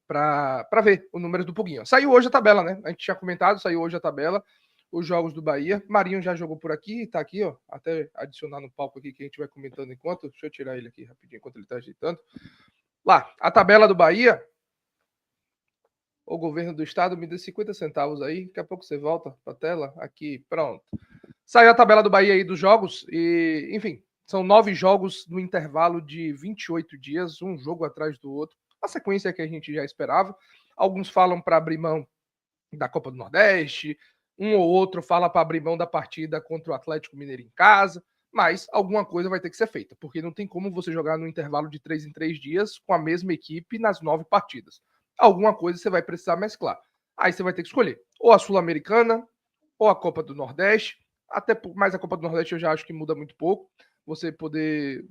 para ver o número do Puguinho. Saiu hoje a tabela, né? A gente tinha comentado, saiu hoje a tabela, os jogos do Bahia. Marinho já jogou por aqui, tá aqui, ó. Até adicionar no palco aqui que a gente vai comentando enquanto. Deixa eu tirar ele aqui rapidinho enquanto ele tá ajeitando. Lá, a tabela do Bahia. O governo do estado me dê 50 centavos aí. Daqui a pouco você volta pra tela. Aqui, pronto. Saiu a tabela do Bahia aí dos jogos. E, enfim, são 9 jogos no intervalo de 28 dias, um jogo atrás do outro. A sequência que a gente já esperava. Alguns falam para abrir mão da Copa do Nordeste, um ou outro fala para abrir mão da partida contra o Atlético Mineiro em casa, mas alguma coisa vai ter que ser feita, porque não tem como você jogar no intervalo de 3 em 3 dias com a mesma equipe nas 9 partidas. Alguma coisa você vai precisar mesclar. Aí você vai ter que escolher ou a Sul-Americana ou a Copa do Nordeste, até mais a Copa do Nordeste eu já acho que muda muito pouco, você poder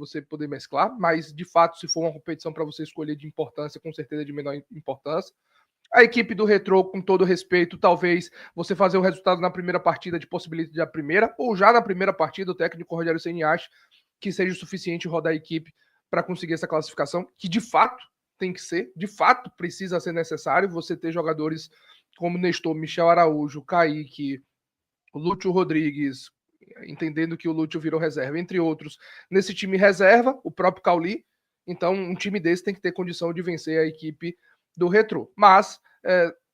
mesclar, mas de fato, se for uma competição para você escolher de importância, com certeza de menor importância. A equipe do Retrô, com todo respeito, talvez você fazer o resultado na primeira partida de possibilidade da primeira, ou já na primeira partida, o técnico Rogério Ceni acha que seja o suficiente rodar a equipe para conseguir essa classificação, que de fato tem que ser, de fato precisa ser necessário você ter jogadores como Nestor, Michel Araújo, Kaique, Lúcio Rodrigues, entendendo que o Lúcio virou reserva, entre outros, nesse time reserva, o próprio Cauli. Então, um time desse tem que ter condição de vencer a equipe do Retrô. Mas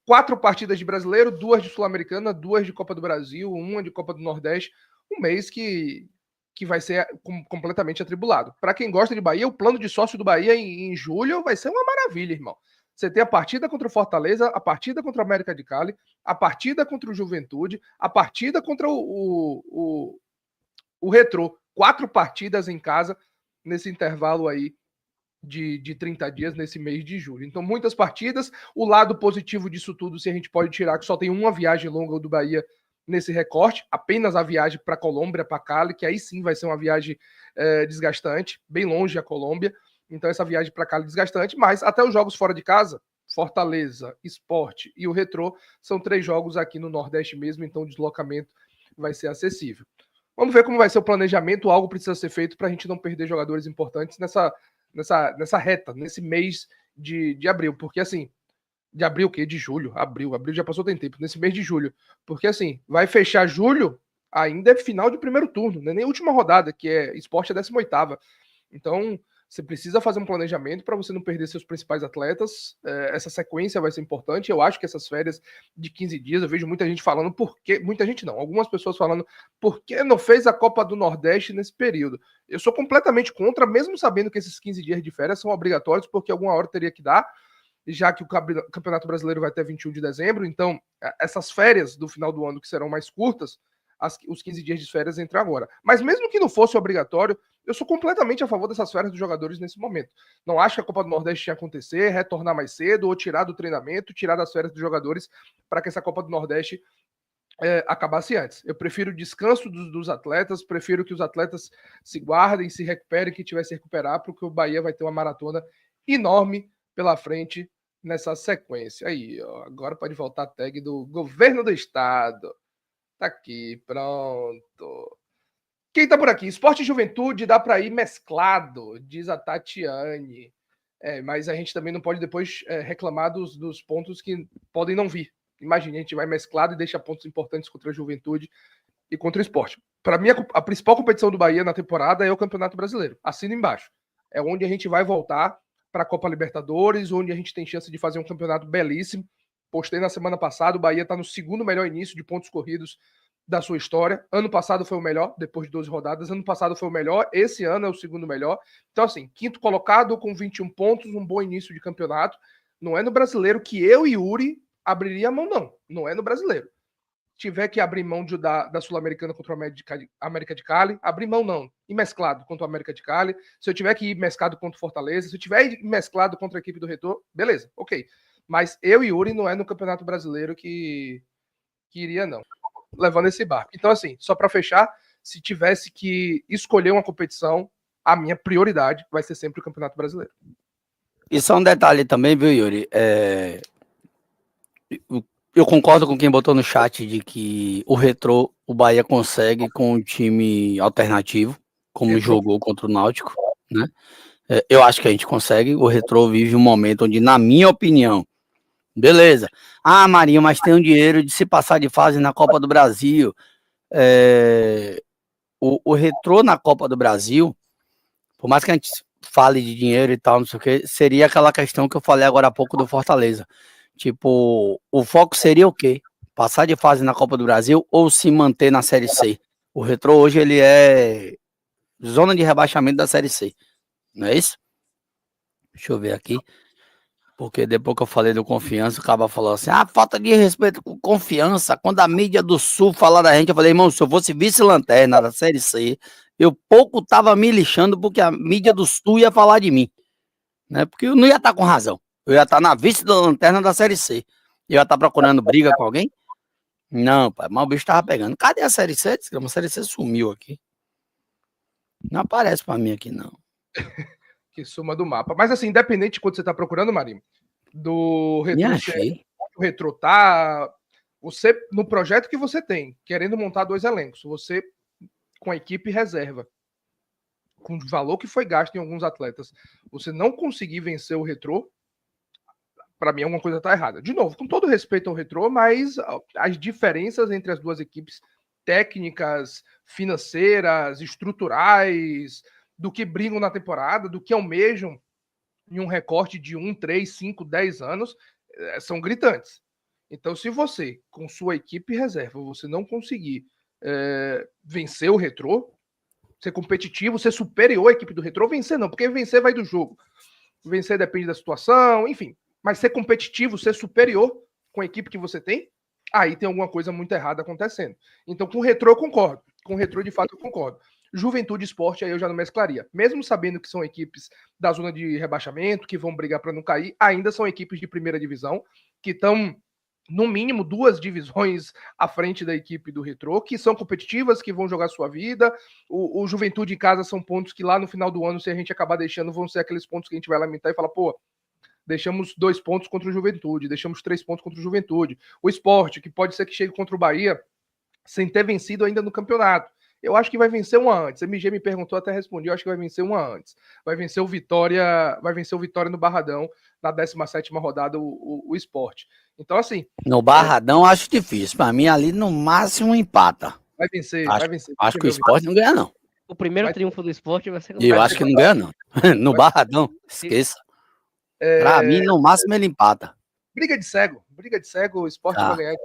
4 partidas de Brasileiro, 2 de Sul-Americana, 2 de Copa do Brasil, 1 de Copa do Nordeste, um mês que vai ser completamente atribulado. Para quem gosta de Bahia, o plano de sócio do Bahia em julho vai ser uma maravilha, irmão. Você tem a partida contra o Fortaleza, a partida contra o América de Cali, a partida contra o Juventude, a partida contra o Retrô. 4 partidas em casa nesse intervalo aí de 30 dias nesse mês de julho. Então, muitas partidas. O lado positivo disso tudo, se a gente pode tirar, que só tem uma viagem longa do Bahia nesse recorte, apenas a viagem para Colômbia, para Cali, que aí sim vai ser uma viagem desgastante, bem longe a Colômbia. Então, essa viagem para Cali é desgastante, mas até os jogos fora de casa, Fortaleza, Sport e o Retrô, são 3 jogos aqui no Nordeste mesmo, então o deslocamento vai ser acessível. Vamos ver como vai ser o planejamento. Algo precisa ser feito para a gente não perder jogadores importantes nessa reta, nesse mês de abril, porque assim, de abril o quê? De julho, abril já passou tem tempo, nesse mês de julho, porque assim, vai fechar julho, ainda é final de primeiro turno, não é nem a última rodada, que é Sport a 18ª, então você precisa fazer um planejamento para você não perder seus principais atletas, essa sequência vai ser importante. Eu acho que essas férias de 15 dias, eu vejo muita gente falando, muita gente não, algumas pessoas falando, por que não fez a Copa do Nordeste nesse período? Eu sou completamente contra, mesmo sabendo que esses 15 dias de férias são obrigatórios, porque alguma hora teria que dar, já que o Campeonato Brasileiro vai até 21 de dezembro, então essas férias do final do ano que serão mais curtas, os 15 dias de férias entram agora. Mas mesmo que não fosse obrigatório, eu sou completamente a favor dessas férias dos jogadores nesse momento. Não acho que a Copa do Nordeste tinha que acontecer, retornar mais cedo, ou tirar do treinamento, tirar das férias dos jogadores, para que essa Copa do Nordeste acabasse antes. Eu prefiro o descanso dos atletas, prefiro que os atletas se guardem, se recuperem, que tiver se recuperar, porque o Bahia vai ter uma maratona enorme pela frente nessa sequência. Aí, ó, agora pode voltar a tag do governo do estado. Tá aqui, pronto. Quem tá por aqui? Esporte e Juventude dá para ir mesclado, diz a Tatiane. Mas a gente também não pode depois reclamar dos pontos que podem não vir. Imagine, a gente vai mesclado e deixa pontos importantes contra a Juventude e contra o Esporte. Para mim, a principal competição do Bahia na temporada é o Campeonato Brasileiro. Assina embaixo. É onde a gente vai voltar para a Copa Libertadores, onde a gente tem chance de fazer um campeonato belíssimo. Postei na semana passada, o Bahia está no segundo melhor início de pontos corridos da sua história. Ano passado foi o melhor, depois de 12 rodadas. Ano passado foi o melhor, esse ano é o segundo melhor. Então, assim, quinto colocado com 21 pontos, um bom início de campeonato. Não é no Brasileiro que eu e Yuri abriria a mão, não. Não é no Brasileiro. Se tiver que abrir mão da Sul-Americana contra o América de Cali, abrir mão não. Ir mesclado contra o América de Cali. Se eu tiver que ir mesclado contra o Fortaleza, se eu tiver mesclado contra a equipe do Retrô, beleza, ok. Mas eu e Yuri não é no Campeonato Brasileiro que iria, não. Levando esse barco. Então, assim, só para fechar, se tivesse que escolher uma competição, a minha prioridade vai ser sempre o Campeonato Brasileiro. E só um detalhe também, viu, Yuri? Eu concordo com quem botou no chat de que o Retrô, o Bahia consegue com um time alternativo, como jogou contra o Náutico, né? Eu acho que a gente consegue. O Retrô vive um momento onde, na minha opinião, Beleza. Ah, Marinho, mas tem um dinheiro de se passar de fase na Copa do Brasil. O Retrô na Copa do Brasil, por mais que a gente fale de dinheiro e tal, não sei o que, seria aquela questão que eu falei agora há pouco do Fortaleza. Tipo, o foco seria o quê? Passar de fase na Copa do Brasil ou se manter na Série C? O Retrô hoje ele é zona de rebaixamento da Série C, não é isso? Deixa eu ver aqui. Porque depois que eu falei do Confiança, o cara falou assim, falta de respeito com Confiança. Quando a mídia do Sul falar da gente, eu falei, irmão, se eu fosse vice-lanterna da Série C, eu pouco tava me lixando porque a mídia do Sul ia falar de mim, né? Porque eu não ia estar com razão. Eu ia estar na vice-lanterna da Série C. Eu ia estar procurando briga com alguém? Não, pai, mas o bicho tava pegando. Cadê a Série C? A Série C sumiu aqui. Não aparece pra mim aqui, não. Que suma do mapa. Mas assim, independente de quando você está procurando, Marinho, do Retrô, o Retrô tá você no projeto que você tem, querendo montar 2 elencos, você com a equipe reserva, com o valor que foi gasto em alguns atletas, você não conseguir vencer o Retrô, para mim alguma coisa tá errada. De novo, com todo respeito ao Retrô, mas as diferenças entre as duas equipes técnicas, financeiras, estruturais, do que brigam na temporada, do que almejam em um recorte de 1, 3, 5, 10 anos, são gritantes. Então, se você, com sua equipe reserva, você não conseguir vencer o Retrô, ser competitivo, ser superior à equipe do Retrô, vencer não, porque vencer vai do jogo. Vencer depende da situação, enfim. Mas ser competitivo, ser superior com a equipe que você tem, aí tem alguma coisa muito errada acontecendo. Então, com o Retrô eu concordo. Com o Retrô, de fato, eu concordo. Juventude e Esporte, aí eu já não mesclaria. Mesmo sabendo que são equipes da zona de rebaixamento, que vão brigar para não cair, ainda são equipes de primeira divisão, que estão, no mínimo, 2 divisões à frente da equipe do Retrô, que são competitivas, que vão jogar sua vida. O Juventude em casa são pontos que lá no final do ano, se a gente acabar deixando, vão ser aqueles pontos que a gente vai lamentar e falar, pô, deixamos 2 pontos contra o Juventude, deixamos 3 pontos contra o Juventude. O Esporte, que pode ser que chegue contra o Bahia sem ter vencido ainda no campeonato. Eu acho que vai vencer uma antes. A MG me perguntou, até respondi, eu acho que vai vencer uma antes. Vai vencer o Vitória no Barradão, na 17ª rodada, o Esporte. Então, assim... No Barradão, acho difícil. Para mim, ali, no máximo, empata. Vai vencer, vai vencer. Acho que o Esporte não ganha, não. O primeiro triunfo do Esporte vai ser... Eu acho que não ganha, não. No Barradão, esqueça. Para mim, no máximo, ele empata. Briga de cego, o Esporte vai ganhar.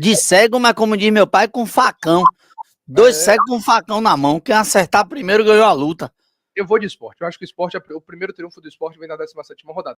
De cego, mas como diz meu pai, com facão. 2 cegos com um facão na mão. Quem acertar primeiro ganhou a luta. Eu vou de Esporte. Eu acho que o Esporte, o primeiro triunfo do Esporte vem na 17ª rodada.